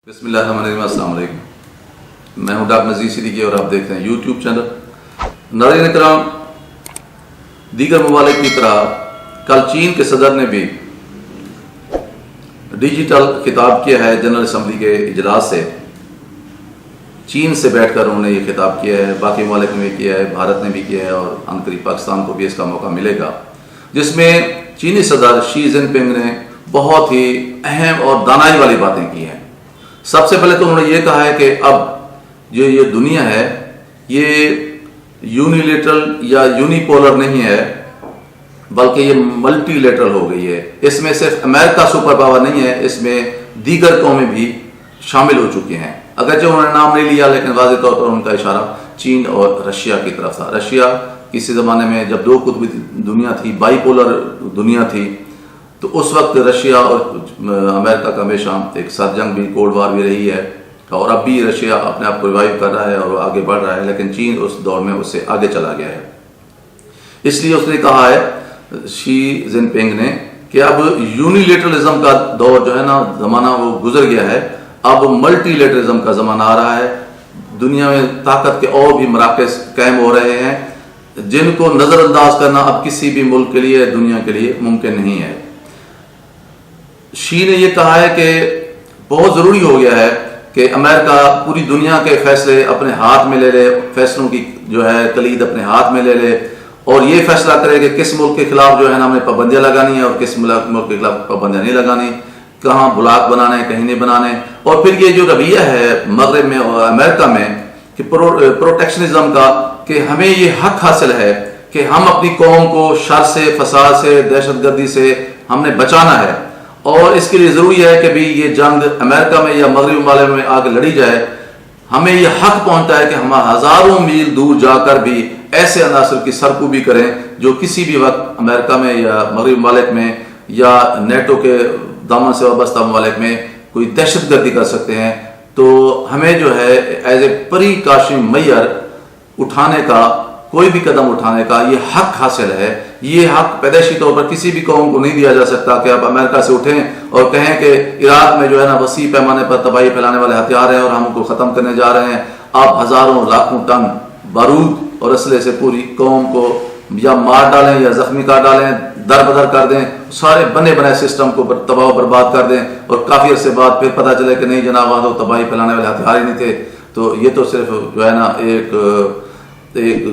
بسم اللہ الرحمن الرحیم، السلام علیکم۔ میں ہوں ڈاکٹر نذیر صدیقی اور آپ دیکھتے ہیں یوٹیوب چینل۔ ناظرین کرام، دیگر ممالک کی طرح کل چین کے صدر نے بھی ڈیجیٹل خطاب کیا ہے۔ جنرل اسمبلی کے اجلاس سے چین سے بیٹھ کر انہوں نے یہ خطاب کیا ہے، باقی ممالک نے بھی کیا ہے، بھارت نے بھی کیا ہے اور عنقریب پاکستان کو بھی اس کا موقع ملے گا، جس میں چینی صدر شی جن پنگ نے بہت ہی اہم اور دانائی والی باتیں کی ہیں۔ سب سے پہلے تو انہوں نے یہ کہا ہے کہ اب جو یہ دنیا ہے یہ یونیلیٹرل یا یونیپولر نہیں ہے، بلکہ یہ ملٹی لیٹرل ہو گئی ہے۔ اس میں صرف امریکہ سپر پاور نہیں ہے، اس میں دیگر قومیں بھی شامل ہو چکی ہیں۔ اگرچہ انہوں نے نام نہیں لیا لیکن واضح طور پر ان کا اشارہ چین اور رشیا کی طرف تھا۔ رشیا کسی زمانے میں جب دو قطبی دنیا تھی، بائی پولر دنیا تھی، تو اس وقت رشیا اور امریکہ کا ہمیشہ ایک ساتھ جنگ بھی، کولڈ وار بھی رہی ہے، اور اب بھی رشیا اپنے آپ کو ریوائیو کر رہا ہے اور وہ آگے بڑھ رہا ہے، لیکن چین اس دور میں اس سے آگے چلا گیا ہے۔ اس لیے اس نے کہا ہے شی جن پنگ نے کہ اب یونیلیٹرلزم کا دور جو ہے نا، زمانہ وہ گزر گیا ہے، اب ملٹی لیٹرلزم کا زمانہ آ رہا ہے۔ دنیا میں طاقت کے اور بھی مراکز قائم ہو رہے ہیں جن کو نظر انداز کرنا اب کسی بھی ملک کے لیے، دنیا کے لیے ممکن نہیں ہے۔ شی نے یہ کہا ہے کہ بہت ضروری ہو گیا ہے کہ امریکہ پوری دنیا کے فیصلے اپنے ہاتھ میں لے لے، فیصلوں کی جو ہے کلید اپنے ہاتھ میں لے لے، اور یہ فیصلہ کرے کہ کس ملک کے خلاف جو ہے نا ہمیں پابندیاں لگانی ہے اور کس ملک کے خلاف پابندیاں نہیں لگانی، کہاں بلاک بنانے ہیں، کہیں نہیں بنانے۔ اور پھر یہ جو رویہ ہے مغرب میں اور امریکہ میں کہ پروٹیکشنزم کا، کہ ہمیں یہ حق حاصل ہے کہ ہم اپنی قوم کو شر سے، فساد سے، دہشت گردی سے ہم نے بچانا ہے، اور اس کے لیے ضروری ہے کہ بھی یہ جنگ امریکہ میں یا مغربی ممالک میں آ کے لڑی جائے۔ ہمیں یہ حق پہنچتا ہے کہ ہم ہزاروں میل دور جا کر بھی ایسے عناصر کی سرکوبی کریں جو کسی بھی وقت امریکہ میں یا مغربی ممالک میں یا نیٹو کے دامن سے وابستہ ممالک میں کوئی دہشت گردی کر سکتے ہیں۔ تو ہمیں جو ہے ایز اے پری کاشن میئر اٹھانے کا، کوئی بھی قدم اٹھانے کا یہ حق حاصل ہے۔ یہ حق پیدائشی طور پر کسی بھی قوم کو نہیں دیا جا سکتا کہ آپ امریکہ سے اٹھیں اور کہیں کہ عراق میں جو ہے نا وسیع پیمانے پر تباہی پھیلانے والے ہتھیار ہیں اور ہم ان کو ختم کرنے جا رہے ہیں، آپ ہزاروں لاکھوں ٹن بارود اور اسلحے سے پوری قوم کو یا مار ڈالیں یا زخمی کر ڈالیں، در بدر کر دیں، سارے بنے بنائے سسٹم کو تباہ و برباد کر دیں، اور کافی عرصے بعد پھر پتہ چلے کہ نہیں جناب وہاں تو تباہی پھیلانے والے ہتھیار ہی نہیں تھے۔ تو یہ تو صرف جو ہے نا ایک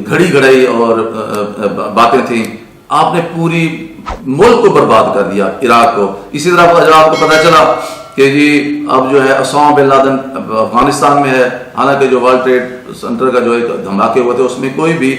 گھڑی گھڑائی اور باتیں تھیں۔ آپ نے پوری ملک کو برباد کر دیا، عراق کو۔ اسی طرح جب آپ کو پتہ چلا کہ جی اب جو ہے اسامہ بن لادن افغانستان میں ہے، حالانکہ جو ورلڈ ٹریڈ سینٹر کا جو ایک دھماکے ہوئے تھے اس میں کوئی بھی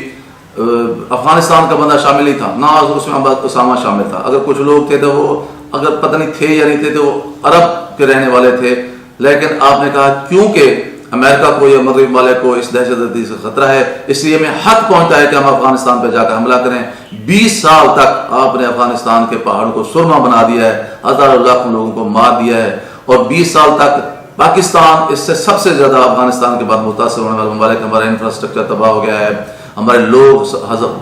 افغانستان کا بندہ شامل نہیں تھا، نہ اس میں اسامہ شامل تھا۔ اگر کچھ لوگ تھے تو وہ اگر پتہ نہیں تھے یا نہیں تھے تو وہ عرب کے رہنے والے تھے، لیکن آپ نے کہا کیونکہ امریکہ کو یا مغربی ممالک کو اس دہشت گردی سے خطرہ ہے، اس لیے ہمیں حق پہنچتا ہے کہ ہم افغانستان پہ جا کر حملہ کریں۔ 20 سال تک آپ نے افغانستان کے پہاڑوں کو سرما بنا دیا ہے، ہزاروں لاکھوں لوگوں کو مار دیا ہے، اور 20 سال تک پاکستان اس سے سب سے زیادہ افغانستان کے بعد متاثر ہونے والے ممالک، ہمارا انفراسٹرکچر تباہ ہو گیا ہے، ہمارے لوگ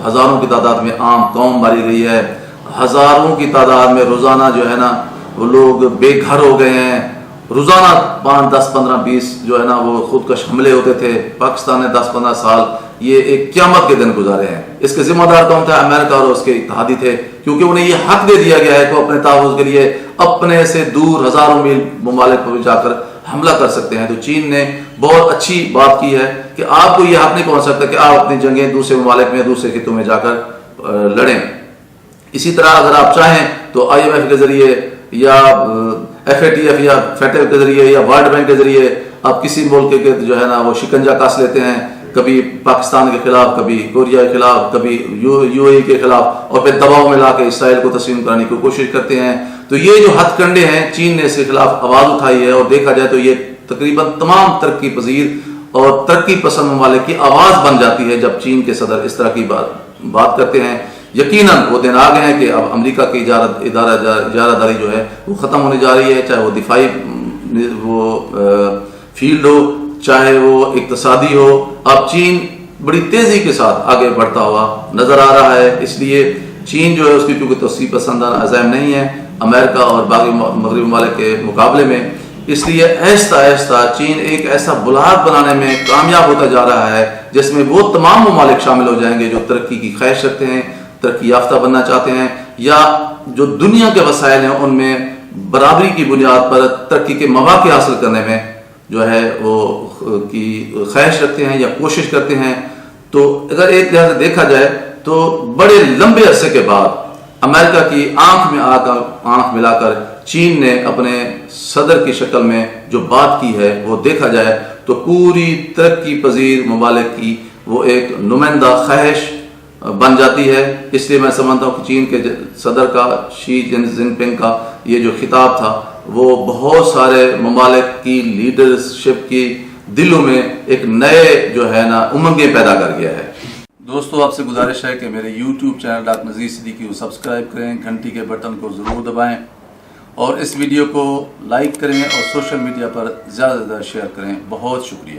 ہزاروں کی تعداد میں عام قوم ماری گئی ہے، ہزاروں کی تعداد میں روزانہ جو ہے نا وہ لوگ بے گھر ہو گئے ہیں، روزانہ 5، 10، 15، 20 جو ہے نا وہ خودکش حملے ہوتے تھے۔ پاکستان نے 10، 15 سال یہ ایک قیامت کے دن گزارے ہیں۔ اس کے ذمہ دار کون تھا؟ امریکہ اور اس کے اتحادی تھے، کیونکہ انہیں یہ حق دے دیا گیا ہے کہ اپنے تحفظ کے لیے اپنے سے دور ہزاروں میل ممالک پر جا کر حملہ کر سکتے ہیں۔ تو چین نے بہت اچھی بات کی ہے کہ آپ کو یہ حق نہیں پہنچ سکتا کہ آپ اپنی جنگیں دوسرے ممالک میں، دوسرے خطوں میں جا کر لڑیں۔ اسی طرح اگر آپ چاہیں تو IMF کے ذریعے یا FATF یا FATF کے ذریعے یا ورلڈ بینک کے ذریعے آپ کسی ملک کے جو ہے نا وہ شکنجہ کس لیتے ہیں، کبھی پاکستان کے خلاف، کبھی کوریا کے خلاف، کبھی UAE کے خلاف، اور پھر دباؤ میں لا کے اسرائیل کو تسلیم کرانے کی کوشش کرتے ہیں۔ تو یہ جو ہتھ کنڈے ہیں، چین نے اس کے خلاف آواز اٹھائی ہے، اور دیکھا جائے تو یہ تقریباً تمام ترقی پذیر اور ترقی پسند ممالک کی آواز بن جاتی ہے جب چین کے صدر اس طرح کی بات کرتے ہیں۔ یقیناً وہ دن آ گئے ہیں کہ اب امریکہ کی اجارہ داری جو ہے وہ ختم ہونے جا رہی ہے، چاہے وہ دفاعی وہ فیلڈ ہو، چاہے وہ اقتصادی ہو۔ اب چین بڑی تیزی کے ساتھ آگے بڑھتا ہوا نظر آ رہا ہے۔ اس لیے چین جو ہے اس کی کیونکہ توسیع پسندانہ عزائم نہیں ہے امریکہ اور باقی مغربی ممالک کے مقابلے میں، اس لیے آہستہ آہستہ چین ایک ایسا بلاک بنانے میں کامیاب ہوتا جا رہا ہے جس میں وہ تمام ممالک شامل ہو جائیں گے جو ترقی کی خواہش رکھتے ہیں، ترقی یافتہ بننا چاہتے ہیں، یا جو دنیا کے وسائل ہیں ان میں برابری کی بنیاد پر ترقی کے مواقع حاصل کرنے میں جو ہے وہ کی خواہش رکھتے ہیں یا کوشش کرتے ہیں۔ تو اگر ایک لحاظ سے دیکھا جائے تو بڑے لمبے عرصے کے بعد امریکہ کی آنکھ میں آنکھ ملا کر چین نے اپنے صدر کی شکل میں جو بات کی ہے وہ دیکھا جائے تو پوری ترقی پذیر ممالک کی وہ ایک نمائندہ خواہش بن جاتی ہے۔ اس لیے میں سمجھتا ہوں کہ چین کے صدر کا شی جن پنگ کا یہ جو خطاب تھا وہ بہت سارے ممالک کی لیڈرشپ کی دلوں میں ایک نئے جو ہے نا امنگیں پیدا کر گیا ہے۔ دوستو، آپ سے گزارش ہے کہ میرے YouTube channel doctor Nazir Siddiqui کو سبسکرائب کریں، گھنٹی کے بٹن کو ضرور دبائیں اور اس ویڈیو کو لائک کریں اور سوشل میڈیا پر زیادہ سے زیادہ شیئر کریں۔ بہت شکریہ۔